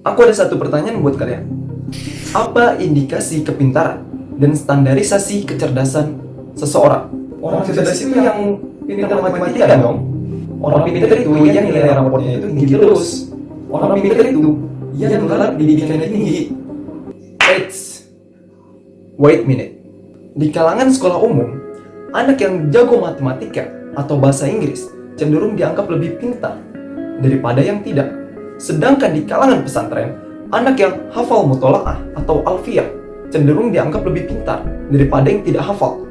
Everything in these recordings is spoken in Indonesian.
Aku ada satu pertanyaan buat kalian. Apa indikasi kepintaran dan standarisasi kecerdasan seseorang? Orang cerdas itu yang pintar matematika dong. Orang pintar itu yang nilai raportnya itu tinggi terus. Orang pintar itu yang gelar pendidikannya tinggi. Wait minute. Di kalangan sekolah umum, anak yang jago matematika atau bahasa Inggris cenderung dianggap lebih pintar daripada yang tidak. Sedangkan di kalangan pesantren, anak yang hafal mutola'ah atau alfiyah cenderung dianggap lebih pintar daripada yang tidak hafal.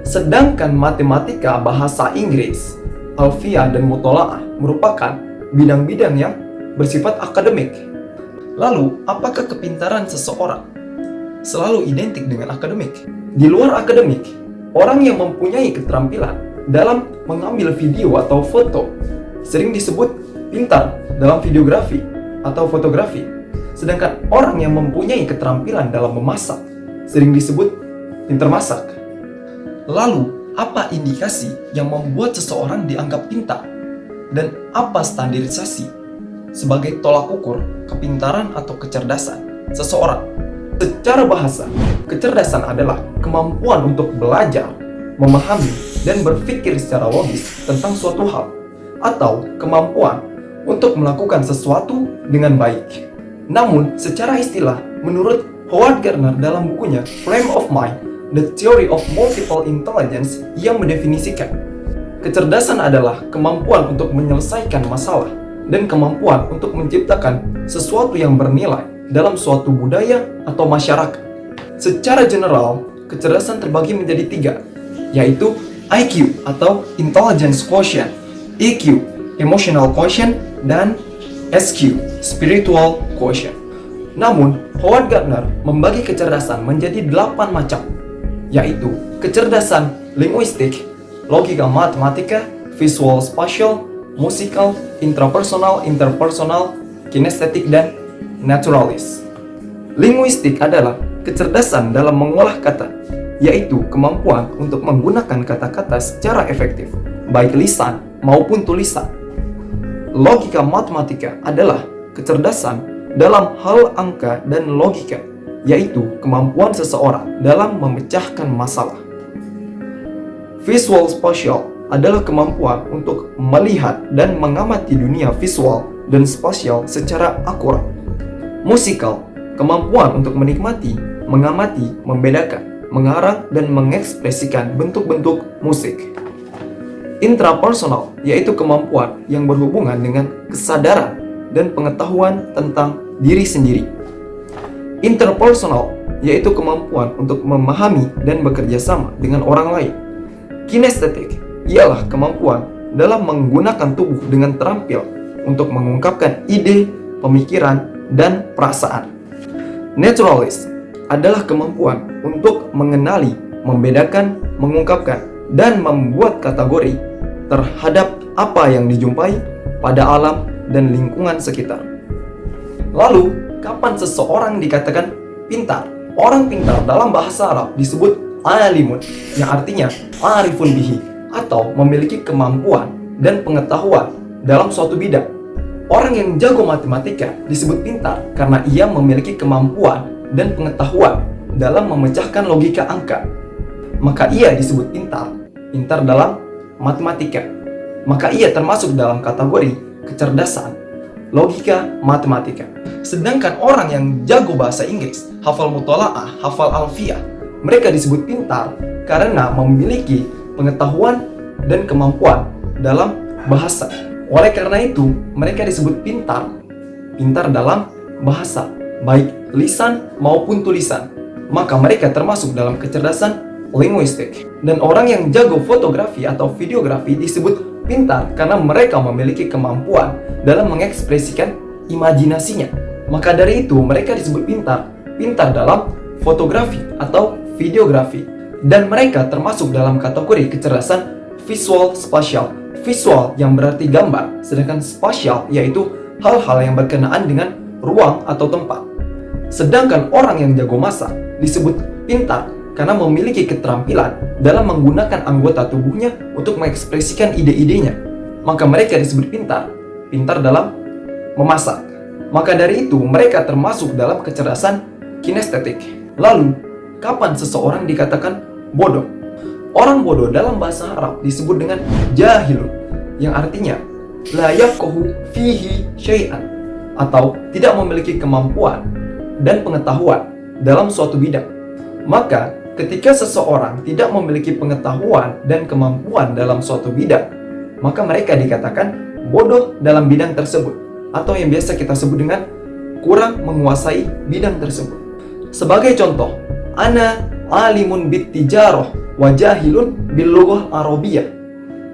Sedangkan matematika, bahasa Inggris, alfiyah, dan mutola'ah merupakan bidang-bidang yang bersifat akademik. Lalu, apakah kepintaran seseorang selalu identik dengan akademik? Di luar akademik, orang yang mempunyai keterampilan dalam mengambil video atau foto sering disebut pintar dalam videografi atau fotografi. Sedangkan orang yang mempunyai keterampilan dalam memasak sering disebut pintar masak. Lalu, apa indikasi yang membuat seseorang dianggap pintar? Dan apa standarisasi sebagai tolak ukur kepintaran atau kecerdasan seseorang? Secara bahasa, kecerdasan adalah kemampuan untuk belajar, memahami, dan berpikir secara logis tentang suatu hal, atau kemampuan untuk melakukan sesuatu dengan baik. Namun, secara istilah, menurut Howard Gardner dalam bukunya Frame of Mind, The Theory of Multiple Intelligence, yang mendefinisikan kecerdasan adalah kemampuan untuk menyelesaikan masalah dan kemampuan untuk menciptakan sesuatu yang bernilai dalam suatu budaya atau masyarakat. Secara general, kecerdasan terbagi menjadi 3, yaitu IQ atau Intelligence Quotient, EQ, Emotional Quotient, dan SQ, Spiritual Quotient. Namun, Howard Gardner membagi kecerdasan menjadi 8 macam, yaitu kecerdasan linguistik, logika matematika, visual spatial, musikal, intrapersonal, interpersonal, kinestetik, dan naturalis. Linguistik adalah kecerdasan dalam mengolah kata, yaitu kemampuan untuk menggunakan kata-kata secara efektif, baik lisan maupun tulisan. Logika matematika adalah kecerdasan dalam hal angka dan logika, yaitu kemampuan seseorang dalam memecahkan masalah. Visual spatial adalah kemampuan untuk melihat dan mengamati dunia visual dan spasial secara akurat. Musikal, kemampuan untuk menikmati, mengamati, membedakan, mengarang, dan mengekspresikan bentuk-bentuk musik. Intrapersonal, yaitu kemampuan yang berhubungan dengan kesadaran dan pengetahuan tentang diri sendiri. Interpersonal, yaitu kemampuan untuk memahami dan bekerja sama dengan orang lain. Kinestetik, ialah kemampuan dalam menggunakan tubuh dengan terampil untuk mengungkapkan ide, pemikiran, dan perasaan. Naturalis adalah kemampuan untuk mengenali, membedakan, mengungkapkan, dan membuat kategori terhadap apa yang dijumpai pada alam dan lingkungan sekitar. Lalu, kapan seseorang dikatakan pintar? Orang pintar dalam bahasa Arab disebut alimun, yang artinya arifun bihi, atau memiliki kemampuan dan pengetahuan dalam suatu bidang. Orang yang jago matematika disebut pintar karena ia memiliki kemampuan dan pengetahuan dalam memecahkan logika angka. Maka ia disebut pintar dalam matematika. Maka ia termasuk dalam kategori kecerdasan logika matematika. Sedangkan orang yang jago bahasa Inggris, hafal mutola'ah, hafal alfiyah, mereka disebut pintar karena memiliki pengetahuan dan kemampuan dalam bahasa. Oleh karena itu, mereka disebut pintar dalam bahasa, baik lisan maupun tulisan. Maka mereka termasuk dalam kecerdasan linguistik. Dan orang yang jago fotografi atau videografi disebut pintar karena mereka memiliki kemampuan dalam mengekspresikan imajinasinya. Maka dari itu, mereka disebut pintar dalam fotografi atau videografi. Dan mereka termasuk dalam kategori kecerdasan visual spatial. Visual yang berarti gambar, sedangkan spasial yaitu hal-hal yang berkenaan dengan ruang atau tempat. Sedangkan orang yang jago masak disebut pintar karena memiliki keterampilan dalam menggunakan anggota tubuhnya untuk mengekspresikan ide-idenya. Maka mereka disebut pintar dalam memasak. Maka dari itu, mereka termasuk dalam kecerdasan kinestetik. Lalu, kapan seseorang dikatakan bodoh? Orang bodoh dalam bahasa Arab disebut dengan jahilun, yang artinya la yafqahu fihi syai'an, atau tidak memiliki kemampuan dan pengetahuan dalam suatu bidang. Maka, ketika seseorang tidak memiliki pengetahuan dan kemampuan dalam suatu bidang, maka mereka dikatakan bodoh dalam bidang tersebut, atau yang biasa kita sebut dengan kurang menguasai bidang tersebut. Sebagai contoh, ana alimun bit tijarah wa jahilun bil lughah arabiyyah.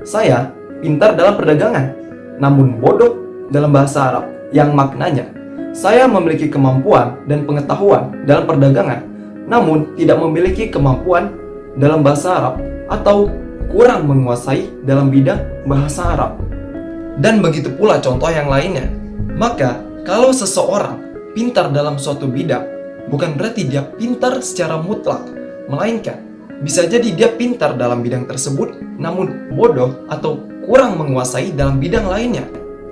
Saya pintar dalam perdagangan, namun bodoh dalam bahasa Arab, yang maknanya saya memiliki kemampuan dan pengetahuan dalam perdagangan, namun tidak memiliki kemampuan dalam bahasa Arab atau kurang menguasai dalam bidang bahasa Arab. Dan begitu pula contoh yang lainnya. Maka, kalau seseorang pintar dalam suatu bidang, bukan berarti dia pintar secara mutlak, melainkan bisa jadi dia pintar dalam bidang tersebut, namun bodoh atau kurang menguasai dalam bidang lainnya.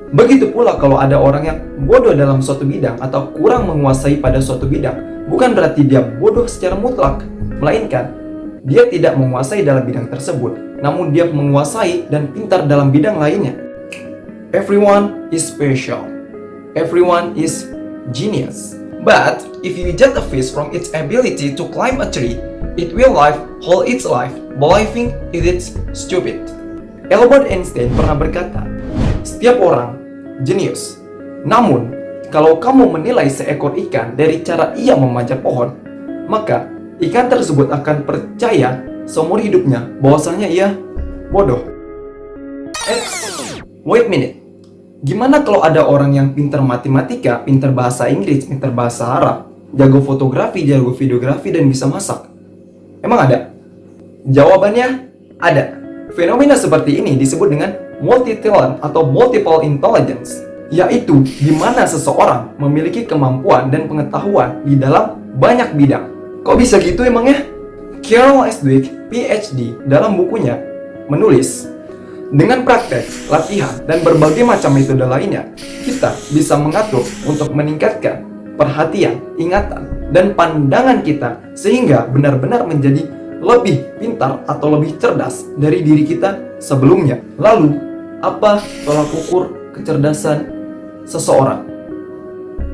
Begitu pula kalau ada orang yang bodoh dalam suatu bidang atau kurang menguasai pada suatu bidang, bukan berarti dia bodoh secara mutlak, melainkan dia tidak menguasai dalam bidang tersebut, namun dia menguasai dan pintar dalam bidang lainnya. Everyone is special. Everyone is genius. But if you judge a fish from its ability to climb a tree, it will live whole its life believing it is stupid. Albert Einstein pernah berkata, setiap orang jenius. Namun, kalau kamu menilai seekor ikan dari cara ia memanjat pohon, maka ikan tersebut akan percaya seumur hidupnya bahwasanya ia bodoh. Wait a minute. Gimana kalau ada orang yang pintar matematika, pintar bahasa Inggris, pintar bahasa Arab, jago fotografi, jago videografi, dan bisa masak? Emang ada? Jawabannya ada. Fenomena seperti ini disebut dengan multi-talent atau multiple intelligence, yaitu di mana seseorang memiliki kemampuan dan pengetahuan di dalam banyak bidang. Kok bisa gitu emangnya? Carol S. Dweck, PhD, dalam bukunya menulis, dengan praktek, latihan, dan berbagai macam metode lainnya, kita bisa mengatur untuk meningkatkan perhatian, ingatan, dan pandangan kita sehingga benar-benar menjadi lebih pintar atau lebih cerdas dari diri kita sebelumnya. Lalu, apa tolak ukur kecerdasan seseorang?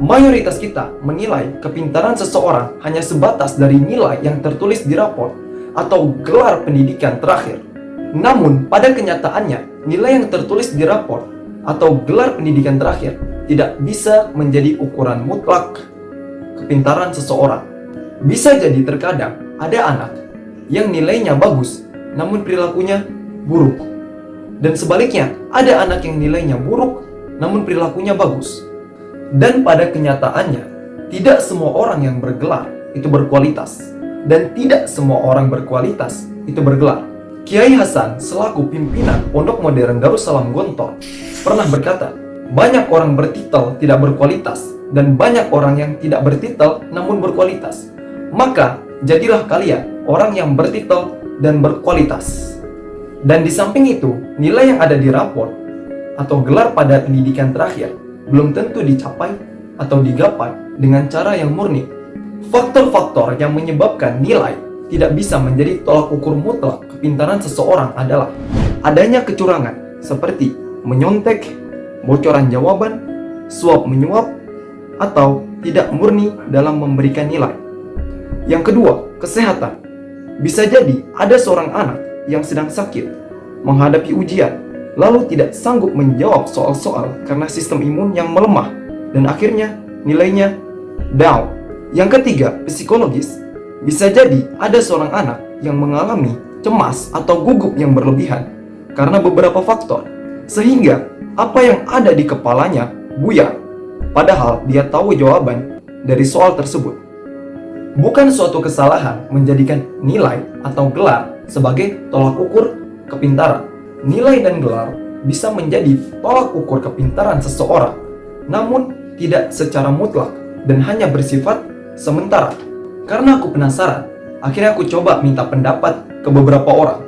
Mayoritas kita menilai kepintaran seseorang hanya sebatas dari nilai yang tertulis di rapor atau gelar pendidikan terakhir. Namun, pada kenyataannya, nilai yang tertulis di rapor atau gelar pendidikan terakhir tidak bisa menjadi ukuran mutlak kepintaran seseorang. Bisa jadi terkadang ada anak yang nilainya bagus, namun perilakunya buruk. Dan sebaliknya, ada anak yang nilainya buruk, namun perilakunya bagus. Dan pada kenyataannya, tidak semua orang yang bergelar itu berkualitas. Dan tidak semua orang berkualitas itu bergelar. Kiai Hasan selaku pimpinan Pondok Modern Darussalam Gontor pernah berkata, banyak orang bertitel tidak berkualitas dan banyak orang yang tidak bertitel namun berkualitas. Maka jadilah kalian orang yang bertitel dan berkualitas. Dan di samping itu, nilai yang ada di rapor atau gelar pada pendidikan terakhir belum tentu dicapai atau digapai dengan cara yang murni. Faktor-faktor yang menyebabkan nilai tidak bisa menjadi tolak ukur mutlak kepintaran seseorang adalah adanya kecurangan seperti menyontek, bocoran jawaban, suap menyuap, atau tidak murni dalam memberikan nilai. Yang kedua, kesehatan. Bisa jadi ada seorang anak yang sedang sakit, menghadapi ujian, lalu tidak sanggup menjawab soal-soal karena sistem imun yang melemah, dan akhirnya nilainya down. Yang ketiga, psikologis. Bisa jadi ada seorang anak yang mengalami cemas atau gugup yang berlebihan karena beberapa faktor, sehingga apa yang ada di kepalanya buyar, padahal dia tahu jawaban dari soal tersebut. Bukan suatu kesalahan menjadikan nilai atau gelar sebagai tolak ukur kepintaran. Nilai dan gelar bisa menjadi tolak ukur kepintaran seseorang, namun tidak secara mutlak dan hanya bersifat sementara. Karena aku penasaran, akhirnya aku coba minta pendapat ke beberapa orang.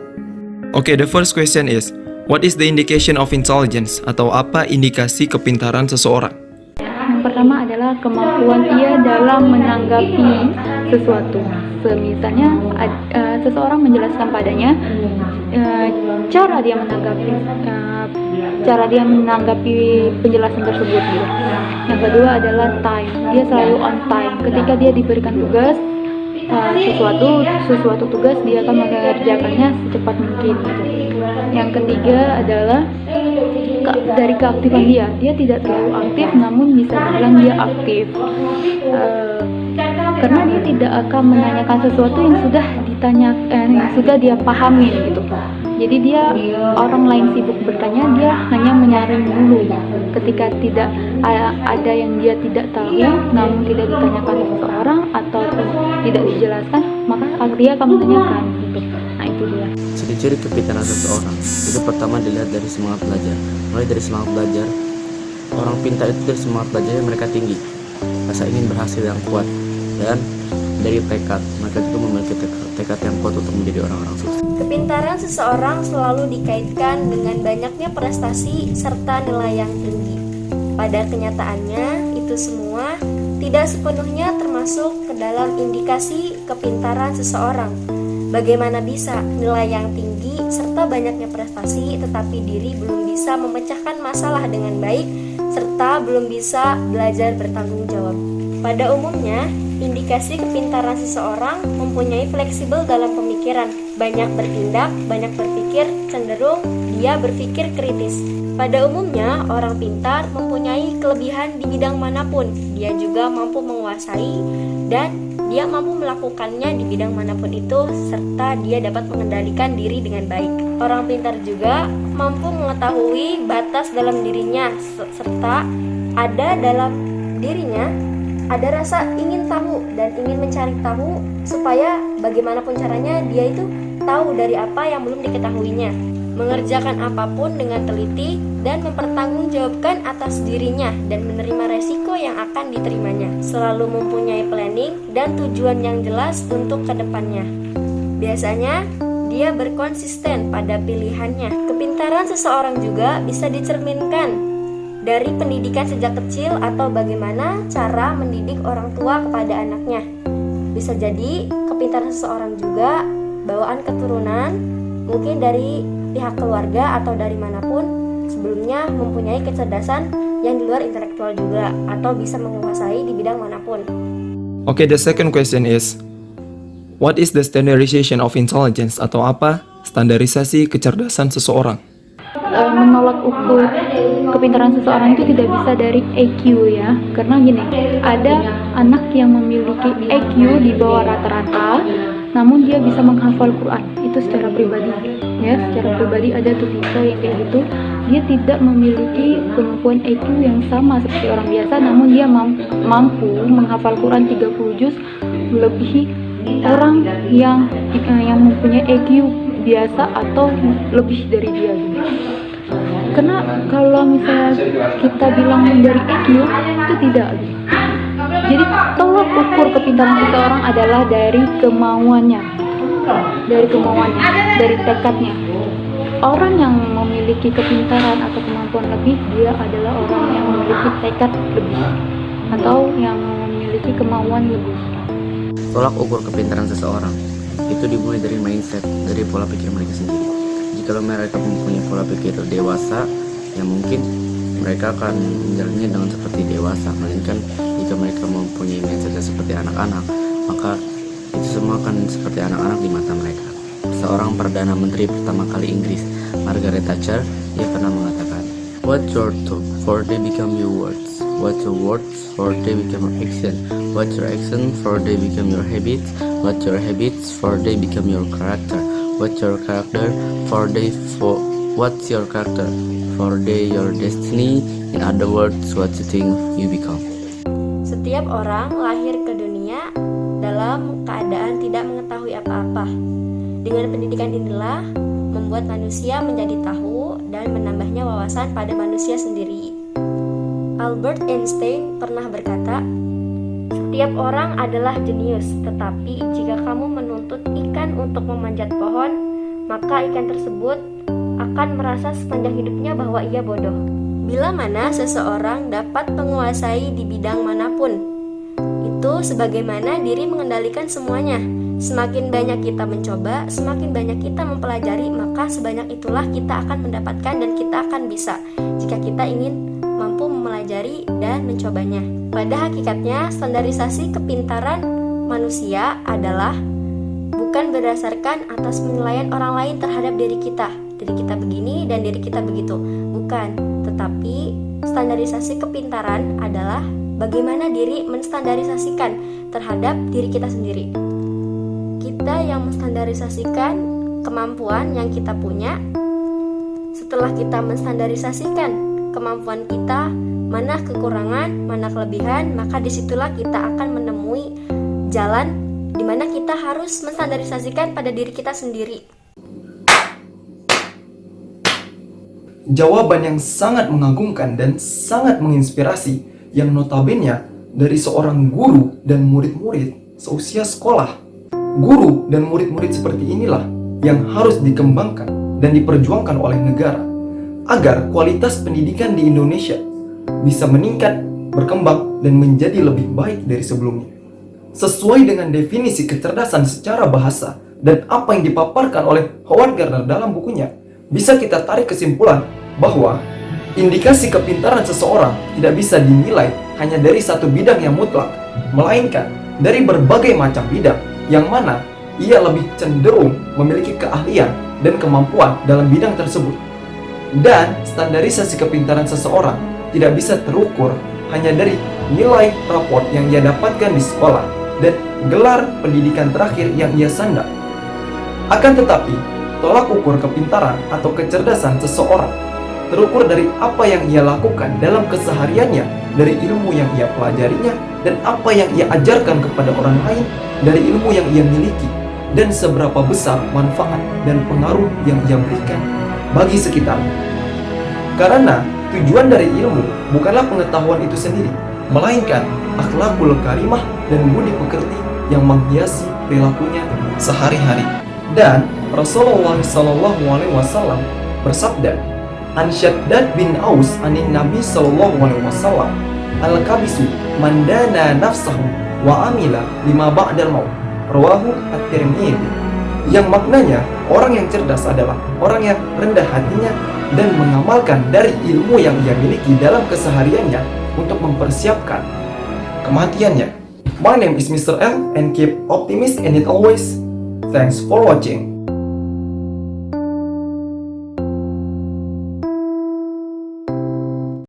Okay, the first question is, what is the indication of intelligence? Atau apa indikasi kepintaran seseorang? Yang pertama adalah kemampuan ia dalam menanggapi sesuatu. Misalnya seseorang menjelaskan padanya cara dia menanggapi penjelasan tersebut. Yang kedua adalah time. Dia selalu on time. Ketika dia diberikan tugas sesuatu tugas, dia akan mengerjakannya secepat mungkin. Yang ketiga adalah dari keaktifan dia tidak terlalu aktif, namun bisa dibilang dia aktif, karena dia tidak akan menanyakan sesuatu yang sudah dia pahami gitu. Jadi dia, orang lain sibuk bertanya, dia hanya menyaring dulu. Ketika tidak ada yang dia tidak tahu, namun tidak ditanyakan seseorang ataupun tidak dijelaskan, maka dia akan menanyakan gitu. Nah, itu dia. Ciri-ciri kepintaran seseorang itu pertama dilihat dari semangat belajar. Mulai dari semangat belajar, orang pintar itu dari semangat belajarnya mereka tinggi, rasa ingin berhasil yang kuat, dan dari tekad, mereka juga memiliki tekad yang kuat untuk menjadi orang-orang sukses. Kepintaran seseorang selalu dikaitkan dengan banyaknya prestasi serta nilai yang tinggi. Pada kenyataannya, itu semua tidak sepenuhnya termasuk ke dalam indikasi kepintaran seseorang. Bagaimana bisa nilai yang tinggi serta banyaknya prestasi tetapi diri belum bisa memecahkan masalah dengan baik serta belum bisa belajar bertanggung jawab? Pada umumnya, indikasi kepintaran seseorang mempunyai fleksibel dalam pemikiran, banyak bertindak, banyak berpikir, cenderung dia berpikir kritis. Pada umumnya, orang pintar mempunyai kelebihan di bidang manapun. Dia juga mampu menguasai dan dia mampu melakukannya di bidang manapun itu, serta dia dapat mengendalikan diri dengan baik. Orang pintar juga mampu mengetahui batas dalam dirinya, serta ada dalam dirinya ada rasa ingin tahu dan ingin mencari tahu, supaya bagaimanapun caranya dia itu tahu dari apa yang belum diketahuinya, mengerjakan apapun dengan teliti dan mempertanggungjawabkan atas dirinya dan menerima resiko yang akan diterimanya, selalu mempunyai planning dan tujuan yang jelas untuk kedepannya. Biasanya dia berkonsisten pada pilihannya. Kepintaran seseorang juga bisa dicerminkan dari pendidikan sejak kecil atau bagaimana cara mendidik orang tua kepada anaknya. Bisa jadi kepintaran seseorang juga bawaan keturunan, mungkin dari pihak keluarga atau dari manapun sebelumnya mempunyai kecerdasan yang di luar intelektual juga, atau bisa menguasai di bidang manapun. Okay, the second question is, what is the standardization of intelligence, atau apa standarisasi kecerdasan seseorang? Menolak ukur kepintaran seseorang itu tidak bisa dari EQ ya, karena gini, ada anak yang memiliki EQ di bawah rata-rata namun dia bisa menghafal Quran, itu secara pribadi ya, secara pribadi ada tuh tipe yang kayak gitu, dia tidak memiliki kemampuan EQ yang sama seperti orang biasa, namun dia mampu menghafal Quran 30 juz melebihi orang yang mempunyai EQ biasa atau lebih dari dia gitu. Karena kalau misalnya kita bilang dari EQ itu tidak gitu. Jadi tolak ukur kepintaran seseorang adalah dari kemauannya, dari tekadnya. Orang yang memiliki kepintaran atau kemampuan lebih, dia adalah orang yang memiliki tekad lebih atau yang memiliki kemauan lebih. Tolak ukur kepintaran seseorang itu dimulai dari mindset, dari pola pikir mereka sendiri. Jika mereka mempunyai pola pikir dewasa, ya mungkin mereka akan menjalannya dengan seperti dewasa. Melainkan jika mereka mempunyai mindset seperti anak-anak, maka itu semua akan seperti anak-anak di mata mereka. Seorang Perdana Menteri pertama kali Inggris, Margaret Thatcher, dia pernah mengatakan, "What your talk, for they become your words. What your words, for they become your action. What your action, for they become your habits. What your habits, for they become your character. What your character, what's your character, for they your destiny. In other words, what you think you become." Setiap orang lahir ke dunia dalam keadaan tidak mengetahui apa-apa. Dengan pendidikan inilah membuat manusia menjadi tahu dan menambahnya wawasan pada manusia sendiri. Albert Einstein pernah berkata, "Setiap orang adalah jenius, tetapi jika kamu menuntut ikan untuk memanjat pohon, maka ikan tersebut akan merasa sepanjang hidupnya bahwa ia bodoh." Bila mana seseorang dapat menguasai di bidang manapun, itu sebagaimana diri mengendalikan semuanya. Semakin banyak kita mencoba, semakin banyak kita mempelajari, maka sebanyak itulah kita akan mendapatkan dan kita akan bisa jika kita ingin mampu mempelajari dan mencobanya. Pada hakikatnya, standarisasi kepintaran manusia adalah bukan berdasarkan atas penilaian orang lain terhadap diri kita begini dan diri kita begitu, bukan. Tetapi standarisasi kepintaran adalah bagaimana diri menstandarisasikan terhadap diri kita sendiri. Kita yang menstandarisasikan kemampuan yang kita punya. Setelah kita menstandarisasikan kemampuan kita, mana kekurangan, mana kelebihan, maka disitulah kita akan menemui jalan di mana kita harus menstandarisasikan pada diri kita sendiri. Jawaban yang sangat mengagumkan dan sangat menginspirasi yang notabene dari seorang guru dan murid-murid seusia sekolah. Guru dan murid-murid seperti inilah yang harus dikembangkan dan diperjuangkan oleh negara agar kualitas pendidikan di Indonesia bisa meningkat, berkembang, dan menjadi lebih baik dari sebelumnya. Sesuai dengan definisi kecerdasan secara bahasa dan apa yang dipaparkan oleh Howard Gardner dalam bukunya, bisa kita tarik kesimpulan bahwa indikasi kepintaran seseorang tidak bisa dinilai hanya dari satu bidang yang mutlak, melainkan dari berbagai macam bidang yang mana ia lebih cenderung memiliki keahlian dan kemampuan dalam bidang tersebut. Dan standarisasi kepintaran seseorang tidak bisa terukur hanya dari nilai raport yang ia dapatkan di sekolah dan gelar pendidikan terakhir yang ia sandang. Akan tetapi, tolak ukur kepintaran atau kecerdasan seseorang terukur dari apa yang ia lakukan dalam kesehariannya, dari ilmu yang ia pelajarinya, dan apa yang ia ajarkan kepada orang lain dari ilmu yang ia miliki, dan seberapa besar manfaat dan pengaruh yang ia berikan bagi sekitarnya. Karena tujuan dari ilmu bukanlah pengetahuan itu sendiri, melainkan akhlakul karimah dan budi pekerti yang menghiasi perilakunya sehari-hari. Dan Rasulullah SAW bersabda, "An Syaddad bin Aus anin Nabi SAW, al-kabisu mandana nafsahu wa amila lima ba'dal maut." Rawahu at-Tirmidzi. Yang maknanya, orang yang cerdas adalah orang yang rendah hatinya dan mengamalkan dari ilmu yang ia miliki dalam kesehariannya untuk mempersiapkan kematiannya. My name is Mr. L and keep optimistic and it always. Thanks for watching.